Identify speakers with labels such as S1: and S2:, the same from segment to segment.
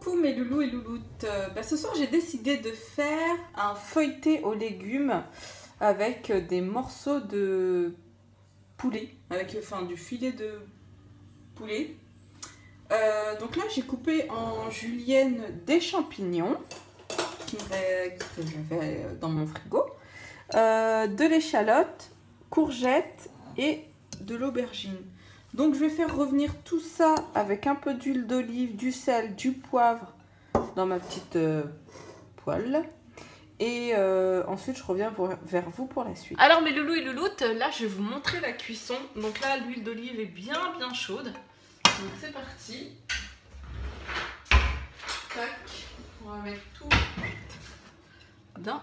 S1: Coucou mes loulous et louloutes, ce soir j'ai décidé de faire un feuilleté aux légumes avec des morceaux de poulet, avec du filet de poulet. Donc là j'ai coupé en julienne des champignons que j'avais dans mon frigo, de l'échalote, courgettes et de l'aubergine. Donc je vais faire revenir tout ça avec un peu d'huile d'olive, du sel, du poivre dans ma petite poêle. Et ensuite je reviens vers vous pour la suite. Alors mes loulous et louloutes, là je vais vous montrer la cuisson. Donc là l'huile d'olive est bien chaude. Donc c'est parti. Tac, on va mettre tout dedans.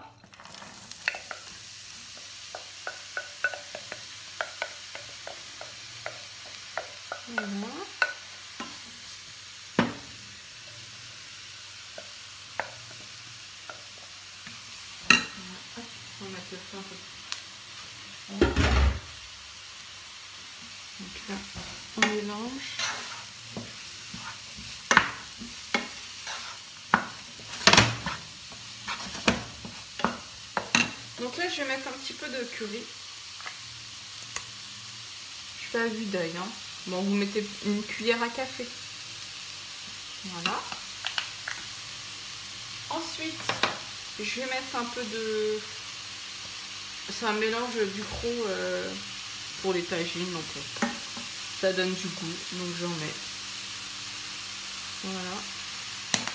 S1: Voilà. On va mettre le feu un peu. Donc là, on mélange. Donc là, je vais mettre un petit peu de curry. Je fais à vue d'œil, hein. Bon, vous mettez une cuillère à café. Voilà. Ensuite, je vais mettre un peu de... C'est un mélange du croc pour les tagines, donc ça donne du goût. Donc j'en mets. Voilà.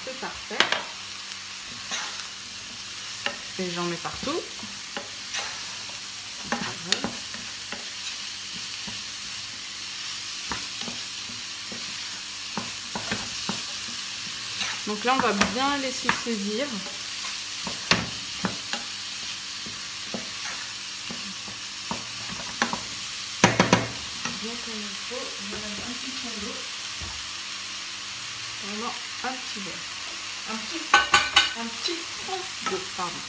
S1: C'est parfait. Et j'en mets partout. Voilà. Donc là, on va bien laisser saisir. Bien comme il faut. Je vais mettre un petit peu d'eau. Vraiment un petit verre. Un petit fond d'eau, pardon.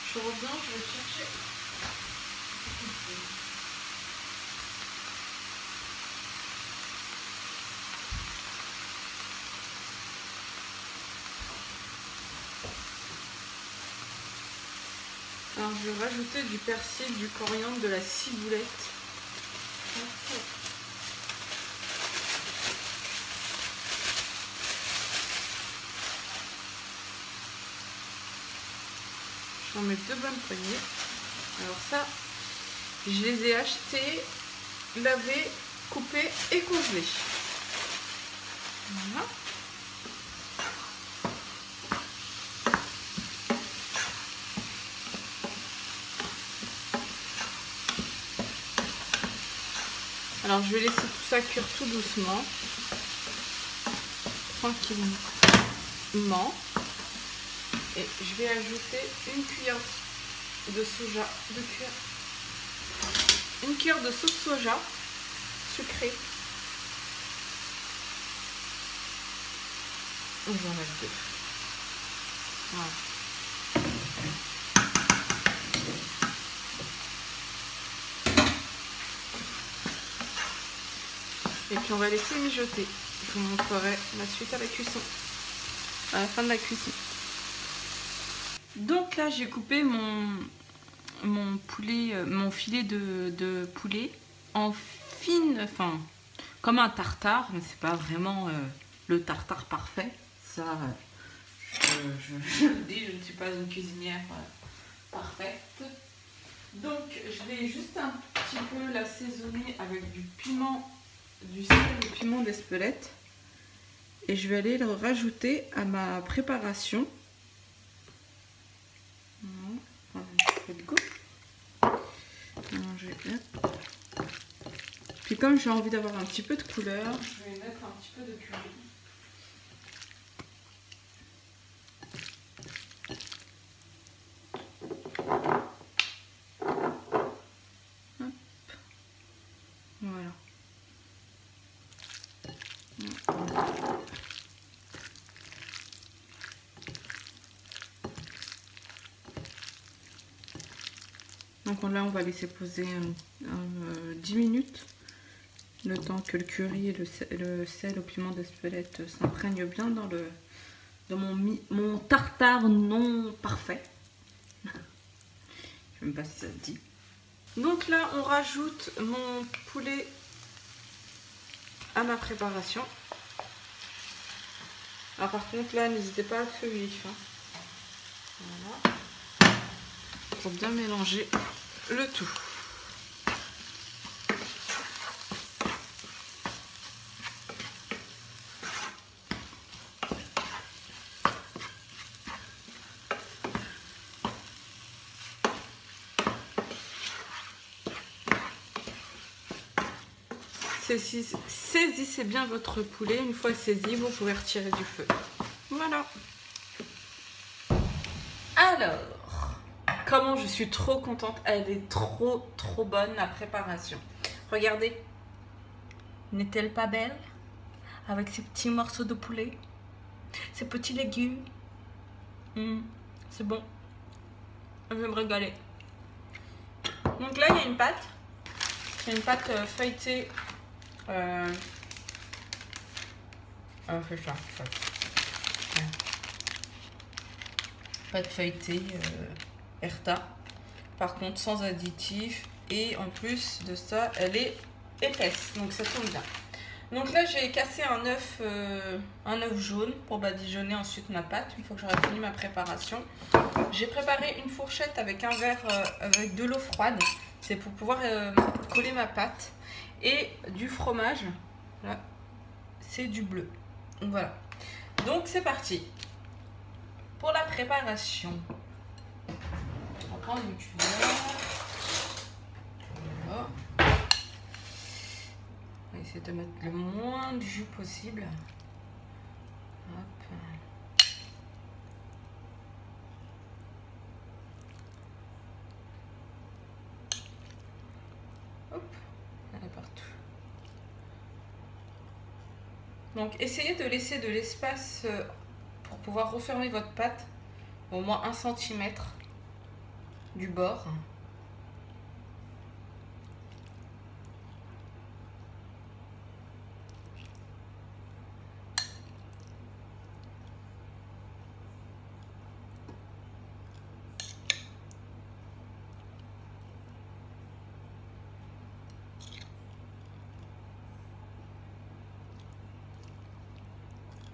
S1: Je reviens, je vais chercher. Alors je vais rajouter du persil, du coriandre, de la ciboulette. J'en mets 2 bonnes poignées. Alors ça, je les ai achetés, lavés, coupés et congelés. Voilà. Alors je vais laisser tout ça cuire tout doucement, tranquillement. Et je vais ajouter une cuillère de soja, une cuillère de sauce soja sucrée. On va en mettre 2. Voilà. Et puis on va laisser mijoter. Je vous montrerai la suite à la cuisson, à la fin de la cuisson. Donc là j'ai coupé mon poulet, mon filet de poulet en fine, comme un tartare, mais c'est pas vraiment le tartare parfait. Ça, je le dis, je ne suis pas une cuisinière parfaite. Donc je vais juste un petit peu l'assaisonner avec du piment, du sel et du piment d'Espelette. Et je vais aller le rajouter à ma préparation. Un petit peu de goût. Puis comme j'ai envie d'avoir un petit peu de couleur, je vais mettre un petit peu de curry. Hop. Voilà. Donc là, on va laisser poser 10 minutes. Le temps que le curry et le sel au piment d'Espelette s'imprègnent bien dans mon tartare non parfait. Je ne sais même pas si ça se dit. Donc là, on rajoute mon poulet à ma préparation. Alors par contre, là, n'hésitez pas à feu vif. Voilà. Pour bien mélanger le tout. Saisissez bien votre poulet. Une fois saisi, vous pouvez retirer du feu. Voilà. Alors, comment je suis trop contente. Elle est trop bonne, la préparation. Regardez. N'est-elle pas belle? Avec ces petits morceaux de poulet, ces petits légumes. C'est bon. Je vais me régaler. Donc là, il y a une pâte. C'est une pâte feuilletée. C'est ça. Pâte feuilletée Herta. Par contre, sans additifs. Et en plus de ça, elle est épaisse. Donc ça tombe bien. Donc là, j'ai cassé un œuf jaune pour badigeonner ensuite ma pâte. Une fois que j'aurai fini ma préparation. J'ai préparé une fourchette avec un verre avec de l'eau froide. C'est pour pouvoir coller ma pâte. Et du fromage. Là, c'est du bleu. Voilà. Donc c'est parti. Pour la préparation. On va prendre une cuillère. Voilà. On va essayer de mettre le moins de jus possible. Hop. Hop. Elle est partout. Donc essayez de laisser de l'espace pour pouvoir refermer votre pâte au moins 1 cm du bord.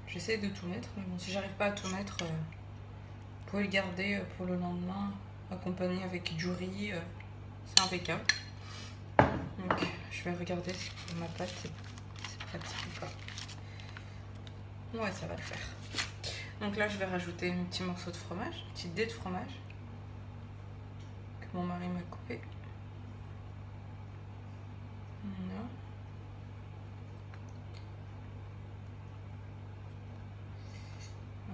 S1: J'essaie de tout mettre, mais bon, si j'arrive pas à tout mettre, vous pouvez le garder pour le lendemain, accompagné avec du riz, c'est impeccable. Donc je vais regarder si pour ma pâte c'est pratique ou pas. Ouais, ça va le faire. Donc là je vais rajouter un petit morceau de fromage, une petite dé de fromage que mon mari m'a coupé. Voilà.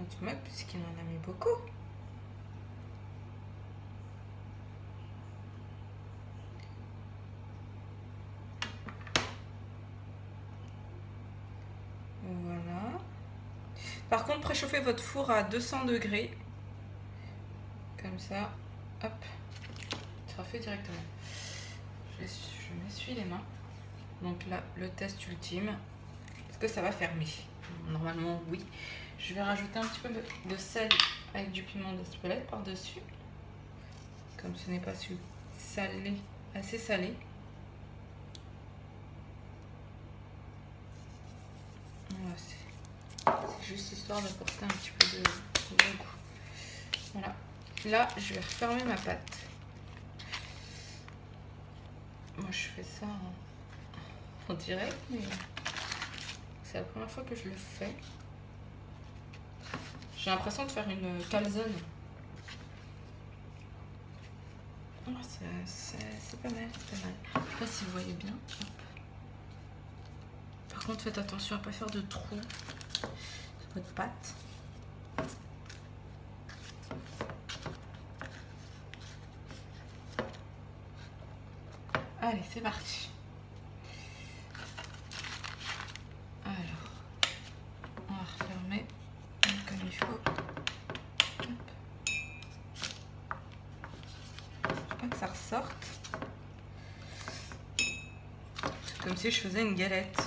S1: On va tout mettre puisqu'il en a mis beaucoup. Voilà. Par contre, préchauffez votre four à 200 degrés. Comme ça. Hop. Ça sera fait directement. Je m'essuie les mains. Donc là, le test ultime. Est-ce que ça va fermer? Normalement, oui. Je vais rajouter un petit peu de sel avec du piment d'Espelette par-dessus. Comme ce n'est pas salé, assez salé. Voilà, c'est juste histoire d'apporter un petit peu de goût. Voilà. Là, je vais refermer ma pâte. Moi, je fais ça en direct, mais c'est la première fois que je le fais. J'ai l'impression de faire une calzone. Oh, c'est pas mal, c'est pas mal. Je sais pas si vous voyez bien. Hop. Par contre, faites attention à ne pas faire de trous sur votre pâte. Allez, c'est parti. Alors, comme si je faisais une galette.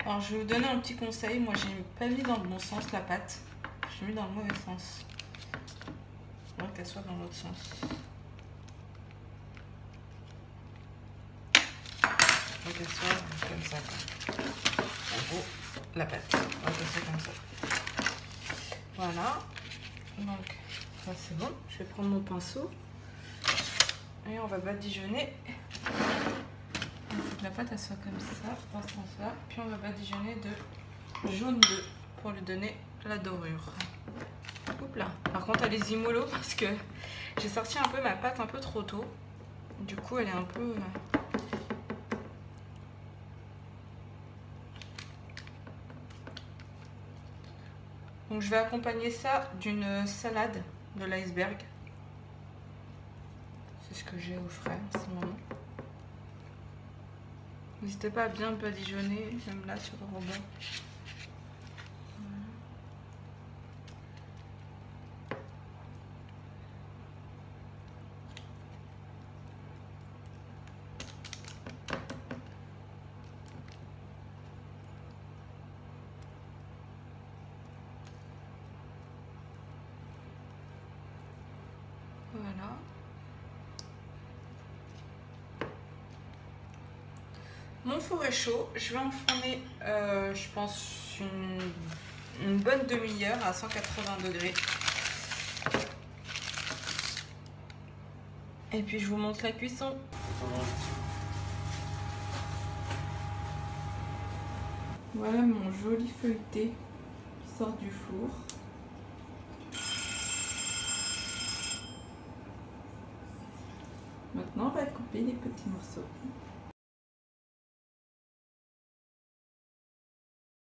S1: Alors je vais vous donner un petit conseil, moi j'ai pas mis dans le bon sens la pâte, j'ai mis dans le mauvais sens. Il faudrait qu'elle soit dans l'autre sens. Il faudrait qu'elle soit comme ça. En gros, la pâte, il faudrait qu'elle soit comme ça. Voilà, donc ça c'est bon, je vais prendre mon pinceau et on va badigeonner. Il faut que la pâte elle soit comme ça, dans ce sens-là. Puis on va badigeonner de jaune d'œuf pour lui donner la dorure. Oups là. Par contre, allez-y mollo parce que j'ai sorti un peu ma pâte un peu trop tôt. Du coup, elle est un peu... Donc je vais accompagner ça d'une salade de l'iceberg. C'est ce que j'ai au frais en ce moment. N'hésitez pas à bien badigeonner, même là sur le rebord. Voilà. Mon four est chaud, je vais enfourner, je pense, une bonne demi-heure à 180 degrés. Et puis je vous montre la cuisson. Voilà mon joli feuilleté qui sort du four. Maintenant on va couper les petits morceaux.